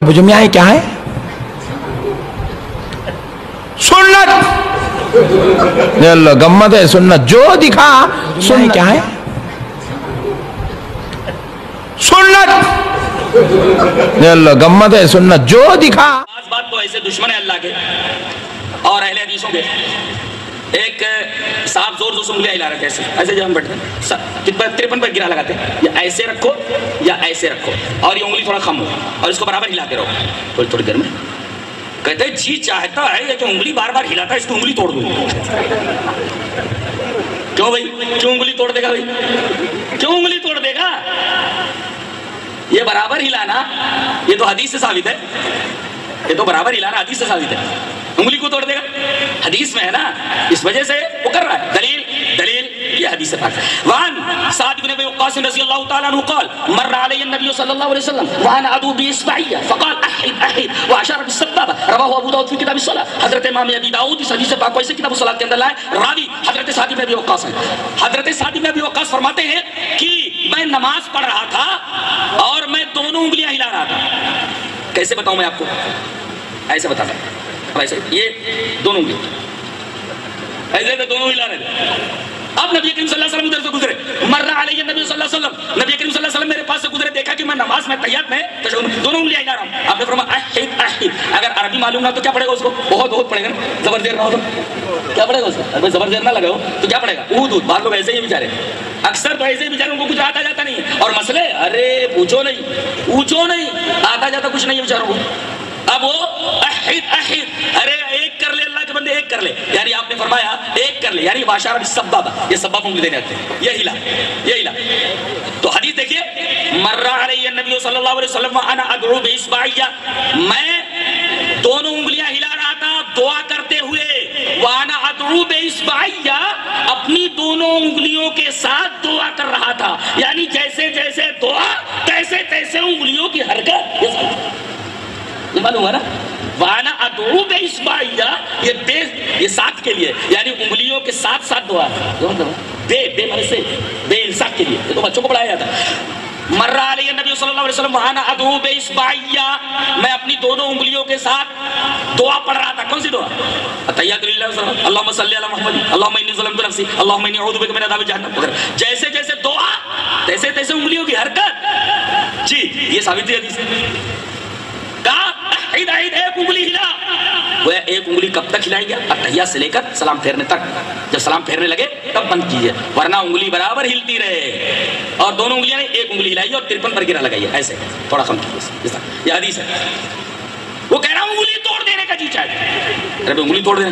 بجمیاں کیا ہے؟ سنت. اللہ گمت ہے سنت جو دکھا سنت کیا ہے؟ سنت. اللہ گمت ہے سنت جو دکھا. آج بات تو ایسے دشمن ہے اللہ کے اور اہل حدیثوں کے. ایک صاحب زور زور سے انگلیاں ہلا رہے تھے ایسے جب ہم بیٹھتے ہیں 53 پر گرا لگاتے ہیں یا ایسے رکھو یا ایسے رکھو اور یہ انگلی تھوڑا کم ہو اور اس کو برابر ہلاتے رہو. تھوڑی تھوڑی دیر میں کہتے ہیں جی چاہتا ہے یہ جو انگلی بار بار ہلاتا ہے اس کو انگلی توڑ دوں. کیوں بھائی کیوں انگلی توڑ دے گا بھائی کیوں انگلی توڑ دے گا؟ یہ برابر ہلانا یہ تو حدیث سے ثابت ہے. یہ تو برابر ہلانا حدیث سے ثابت ہے. انگلی کو توڑ دے گا حدیث میں ہے نا اس وجہ سے وہ کر رہا ہے. دلیل یہ حدیث سے پاک ہے. وان سعد بن ابی وقاص رضی اللہ تعالی عنہ قال مر علی النبی صلی اللہ علیہ وسلم وانا ادعو باصبعی فقال احد احد واشار بالسبابہ رواه ابو داؤد فی کتاب الصلاۃ. حضرت امام ابی داؤد اس حدیث پاک کو ایسے کتاب الصلاۃ کے اندر لائے. راوی حضرت سعد بن ابی وقاص ہیں. حضرت سعد بن ابی وقاص فرماتے ہیں کہ میں نماز پڑھ رہا تھا اور میں دونوں انگلیاں ہلا رہا تھا. کیسے بتاؤں میں آپ کو؟ ایسے بتاتا ہوں ایسے یہ دونوں انگلی ایسے تو دونوں ہلا رہے تھے. اب نبی کریم صلی اللہ علیہ وسلم ادھر سے گزرے. مر علیہ نبی صلی اللہ علیہ وسلم نبی کریم صلی اللہ علیہ وسلم میرے پاس سے گزرے. دیکھا کہ میں نماز میں تحیات میں دونوں انگلیاں ہلا رہا ہوں. آپ نے فرمایا احد احد. اگر عربی معلوم نہ تو کیا پڑھے گا اس کو؟ بہت پڑھے گا نا. زبر زیر نہ ہو تو کیا پڑھے گا اس کو؟ اگر زبر زیر نہ لگا ہو تو کیا پڑھے گا؟ اود. بعض لوگ ایسے ہی بیچارے اکثر تو ایسے ہی بیچارے ان کو کچھ آتا جاتا نہیں ہے. اور مسئلے ارے پوچھو نہیں آتا جاتا کچھ نہیں ہے بیچاروں کو. اب وہ احد احد ارے ایک کر لے اللہ کے بندے ایک کر لے. یعنی آپ نے فرمایا ایک کر لے یعنی واشار بالسبابہ یہ سباب انگلی دینے آتے ہیں. یہ ہلا. تو حدیث دیکھیے مر علی النبی صلی اللہ علیہ وسلم وانا ادعو باصبعی میں دونوں انگلیاں ہلا رہا تھا دعا کرتے ہوئے. وانا ادعو باصبعی اپنی دونوں انگلیوں کے ساتھ دعا کر رہا تھا. یعنی جیسے جیسے دعا تیسے تیسے انگلیوں کی حرکت. یہ معلوم ہے نا وانا ادعو باصبعی یہ ساتھ کے لیے یعنی انگلیوں کے ساتھ ساتھ دعا بے معنی سے بے الساق کے لیے. یہ تو بچوں کو پڑھایا جاتا ہے. مر علی النبی صلی اللہ علیہ وسلم وانا ادعو باصبعی میں اپنی دونوں انگلیوں کے ساتھ دعا پڑھ رہا تھا. کون سی دعا؟ التحیات للہ والصلوات اللہم صلی علی محمد اللہم انی ظلمت نفسی اللہم انی اعوذ بک من عذاب جہنم. جیسے جیسے دعا تیسے تیسے انگلیوں کی حرکت. جی یہ ثابت ہے حدیث کہا احد احد ایک انگلی ہلا. وہ ایک انگلی کب تک ہلائیں گے؟ التحیات سے لے کر سلام پھیرنے تک. جب سلام پھیرنے لگے تب بند کیجئے ورنہ انگلی برابر ہلتی رہے. اور دونوں انگلیاں نے ایک انگلی ہلائیے اور 53 پر گرا لگائیے ایسے تھوڑا کم کیجئے. یہ حدیث ہے. وہ کہہ رہا ہوں انگلی توڑ دینے کا جی چاہے. ارے انگلی توڑ دینے